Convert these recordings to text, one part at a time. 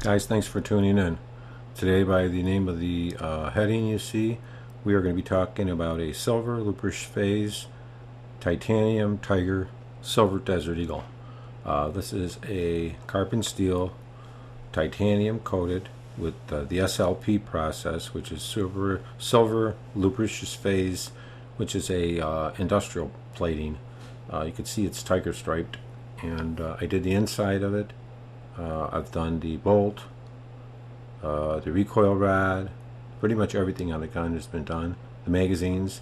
Guys, thanks for tuning in. Today, by the name of the heading you see, we are going to be talking about a silver Lubricious phase titanium tiger silver desert eagle. This is a carbon steel titanium coated with the SLP process, which is silver Lubricious phase, which is a industrial plating. You can see it's tiger striped, and I did the inside of it. I've done the bolt, the recoil rod, pretty much everything on the gun has been done. The magazines,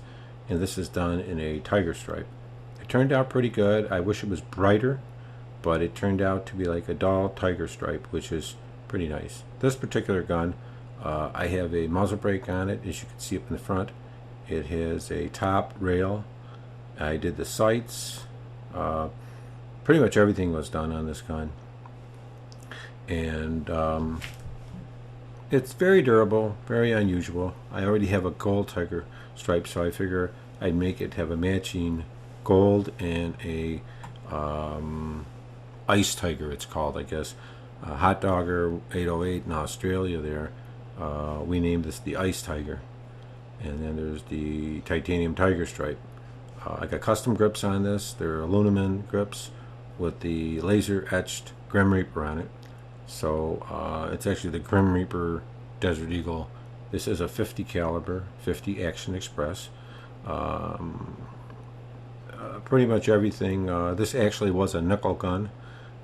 and this is done in a tiger stripe. It turned out pretty good. I wish it was brighter, but it turned out to be like a dull tiger stripe, which is pretty nice. This particular gun, I have a muzzle brake on it, as you can see up in the front. It has a top rail. I did the sights. Pretty much everything was done on this gun. And it's very durable, very unusual. I already have a gold tiger stripe, so I figure I'd make it have a matching gold and a ice tiger, it's called, I guess. Hot Dogger 808 in Australia there, we named this the ice tiger. And then there's the titanium tiger stripe. I got custom grips on this. They're aluminum grips with the laser etched Grim Reaper on it. So it's actually the Grim Reaper Desert Eagle. This is a 50 caliber, 50 Action Express. Pretty much everything. This actually was a nickel gun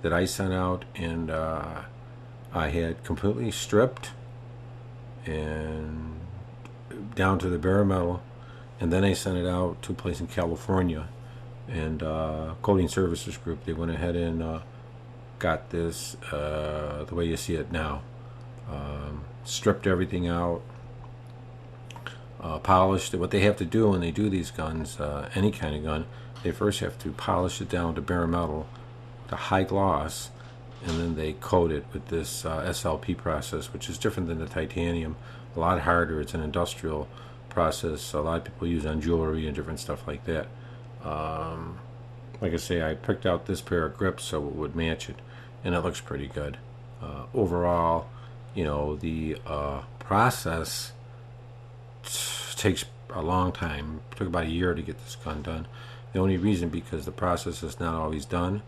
that I sent out, and I had completely stripped and down to the bare metal, and then I sent it out to a place in California, and Coating Services Group. They went ahead and got this the way you see it now. Stripped everything out, polished it. What they have to do when they do these guns, any kind of gun, they first have to polish it down to bare metal, to high gloss, and then they coat it with this SLP process, which is different than the titanium, a lot harder. It's an industrial process. A lot of people use on jewelry and different stuff like that. Like I say, I picked out this pair of grips so it would match it, and it looks pretty good. Overall, the process takes a long time. It took about a year to get this gun done. The only reason because the process is not always done,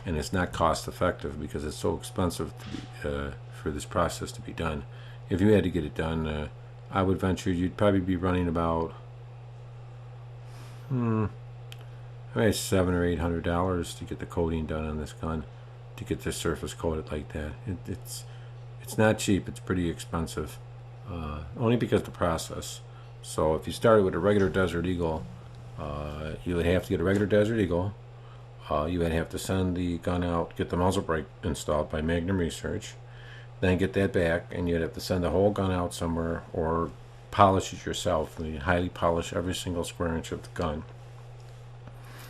and it's not cost effective because it's so expensive for this process to be done. If you had to get it done, I would venture you'd probably be running about maybe $700 or $800 to get the coating done on this gun, to get the surface coated like that. It's not cheap. It's pretty expensive, only because of the process. So if you started with a regular Desert Eagle, you would have to get a regular Desert Eagle. You would have to send the gun out, get the muzzle brake installed by Magnum Research, then get that back, and you'd have to send the whole gun out somewhere or polish it yourself. And you highly polish every single square inch of the gun,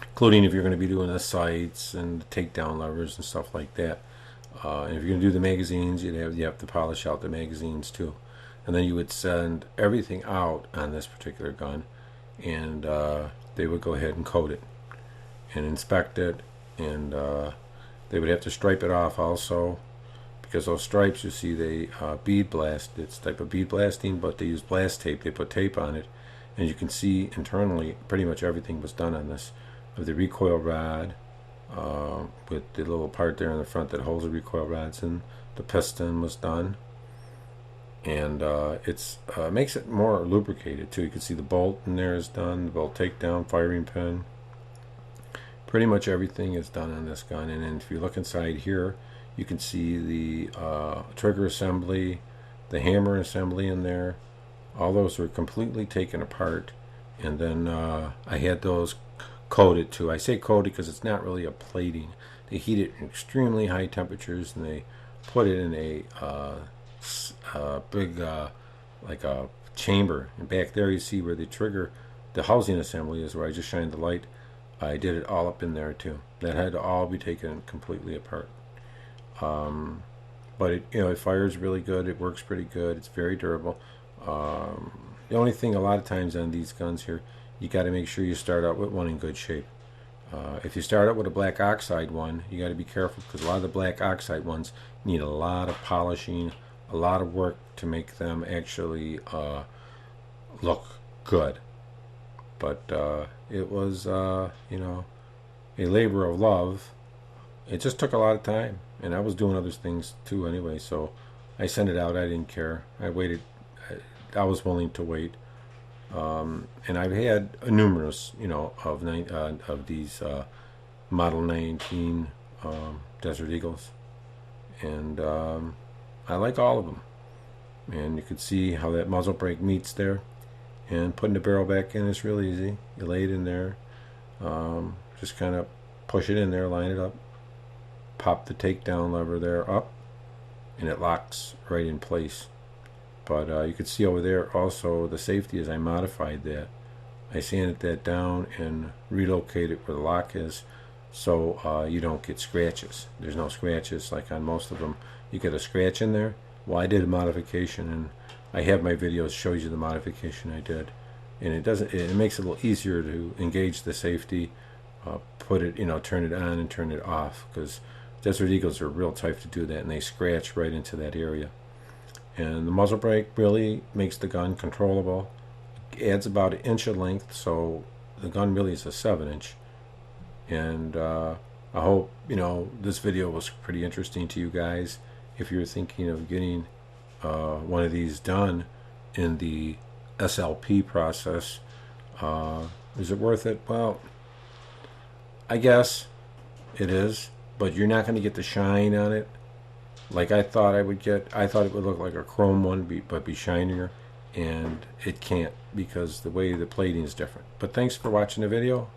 including if you're going to be doing the sights and the takedown levers and stuff like that. And if you're going to do the magazines, you have to polish out the magazines too. And then you would send everything out on this particular gun, and they would go ahead and coat it and inspect it, and they would have to stripe it off also, because those stripes, you see, they bead blast. It's type of bead blasting, but they use blast tape. They put tape on it, and you can see internally pretty much everything was done on this. Of the recoil rod, with the little part there in the front that holds the recoil rods, and the piston was done, and it's makes it more lubricated too. You can see the bolt in there is done, the bolt takedown, firing pin. Pretty much everything is done on this gun. And then if you look inside here, you can see the trigger assembly, the hammer assembly in there. All those were completely taken apart, and then I had those coated too. I say coated because it's not really a plating. They heat it in extremely high temperatures, and they put it in a big like a chamber. And back there you see where the trigger, the housing assembly is, where I just shined the light. I did it all up in there too. That had to all be taken completely apart. But it fires really good. It works pretty good. It's very durable. The only thing a lot of times on these guns here, you got to make sure you start out with one in good shape. If you start out with a black oxide one, you got to be careful because a lot of the black oxide ones need a lot of polishing, a lot of work to make them actually look good. But it was, you know, a labor of love. It just took a lot of time, and I was doing other things too anyway. So I sent it out. I didn't care. I waited. I was willing to wait. And I've had numerous, you know, of these Model 19 Desert Eagles, and I like all of them. And you can see how that muzzle brake meets there, and putting the barrel back in is really easy. You lay it in there, just kind of push it in there, line it up, pop the takedown lever there up, and it locks right in place. But you can see over there also the safety is I modified that. I sanded that down and relocated where the lock is, so you don't get scratches. There's no scratches like on most of them. You get a scratch in there. Well, I did a modification, and I have my videos shows you the modification I did, and it makes it a little easier to engage the safety, put it, you know, turn it on and turn it off, because Desert Eagles are real tough to do that, and they scratch right into that area. And the muzzle brake really makes the gun controllable. It adds about 1 inch of length, so the gun really is a 7-inch. And I hope, you know, this video was pretty interesting to you guys. If you're thinking of getting one of these done in the SLP process, is it worth it? Well, I guess it is, but you're not going to get the shine on it like I thought I would get. I thought it would look like a chrome one, but be shinier, and it can't because the way the plating is different. But thanks for watching the video.